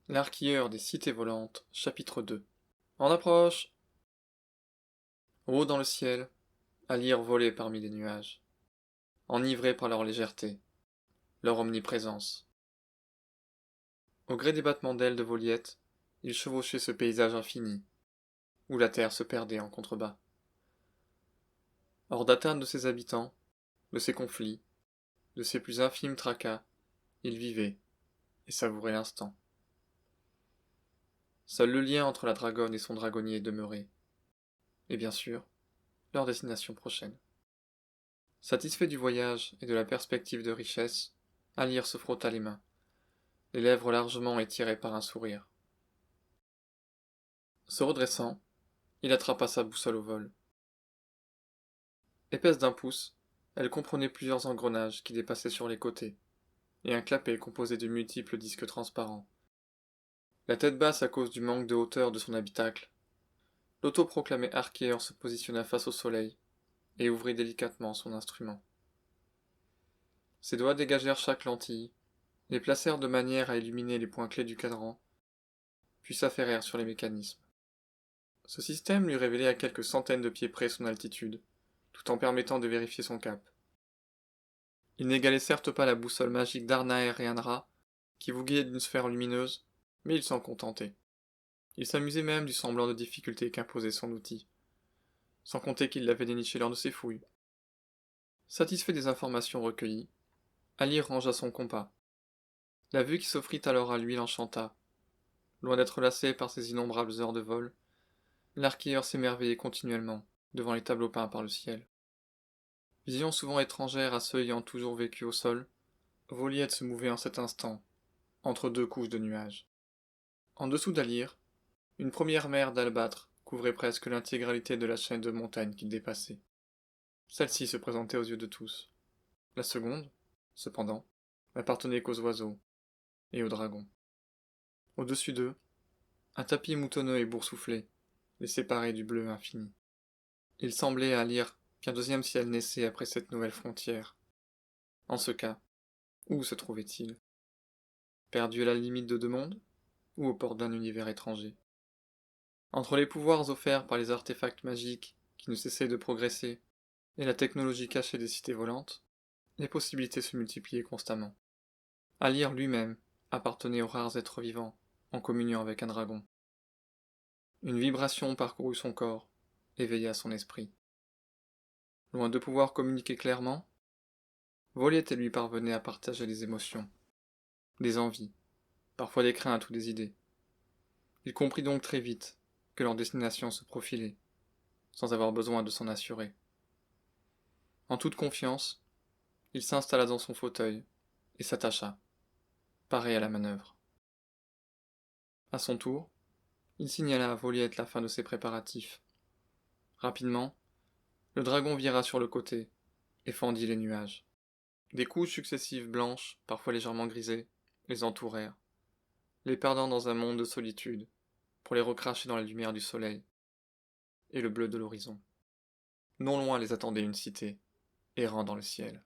L'arquilleur des cités volantes, chapitre 2. En approche! Haut dans le ciel, à lire voler parmi les nuages, enivrés par leur légèreté, leur omniprésence. Au gré des battements d'ailes de Voliette, ils chevauchaient ce paysage infini, où la terre se perdait en contrebas. Hors d'atteinte de ses habitants, de ses conflits, de ses plus infimes tracas, ils vivaient et savouraient l'instant. Seul le lien entre la dragonne et son dragonnier demeurait, et bien sûr, leur destination prochaine. Satisfait du voyage et de la perspective de richesse, Alyr se frotta les mains, les lèvres largement étirées par un sourire. Se redressant, il attrapa sa boussole au vol. Épaisse d'un pouce, elle comprenait plusieurs engrenages qui dépassaient sur les côtés, et un clapet composé de multiples disques transparents. La tête basse à cause du manque de hauteur de son habitacle, l'autoproclamé arquéeur se positionna face au soleil et ouvrit délicatement son instrument. Ses doigts dégagèrent chaque lentille, les placèrent de manière à illuminer les points clés du cadran, puis s'affairèrent sur les mécanismes. Ce système lui révélait à quelques centaines de pieds près son altitude, tout en permettant de vérifier son cap. Il n'égalait certes pas la boussole magique d'Arnaer et Anra, qui vous guidait d'une sphère lumineuse, mais il s'en contentait. Il s'amusait même du semblant de difficulté qu'imposait son outil, sans compter qu'il l'avait déniché lors de ses fouilles. Satisfait des informations recueillies, Alyr rangea son compas. La vue qui s'offrit alors à lui l'enchanta. Loin d'être lassé par ses innombrables heures de vol, l'arquilleur s'émerveillait continuellement devant les tableaux peints par le ciel. Vision souvent étrangère à ceux ayant toujours vécu au sol, Voliette se mouvait en cet instant, entre deux couches de nuages. En dessous d'Alyr, une première mer d'albâtre couvrait presque l'intégralité de la chaîne de montagnes qu'il dépassait. Celle-ci se présentait aux yeux de tous. La seconde, cependant, n'appartenait qu'aux oiseaux et aux dragons. Au-dessus d'eux, un tapis moutonneux et boursouflé les séparait du bleu infini. Il semblait à Alyr qu'un deuxième ciel naissait après cette nouvelle frontière. En ce cas, où se trouvait-il? Perdu à la limite de deux mondes, ou aux portes d'un univers étranger? Entre les pouvoirs offerts par les artefacts magiques qui ne cessaient de progresser et la technologie cachée des cités volantes, les possibilités se multipliaient constamment. Alyr lui-même appartenait aux rares êtres vivants, en communion avec un dragon. Une vibration parcourut son corps, éveilla son esprit. Loin de pouvoir communiquer clairement, Voliette lui parvenait à partager des émotions, des envies, parfois des craintes ou des idées. Il comprit donc très vite que leur destination se profilait, sans avoir besoin de s'en assurer. En toute confiance, il s'installa dans son fauteuil et s'attacha, paré à la manœuvre. À son tour, il signala à Voliette la fin de ses préparatifs. Rapidement, le dragon vira sur le côté et fendit les nuages. Des couches successives blanches, parfois légèrement grisées, les entourèrent, les perdant dans un monde de solitude, pour les recracher dans la lumière du soleil et le bleu de l'horizon. Non loin les attendait une cité, errant dans le ciel.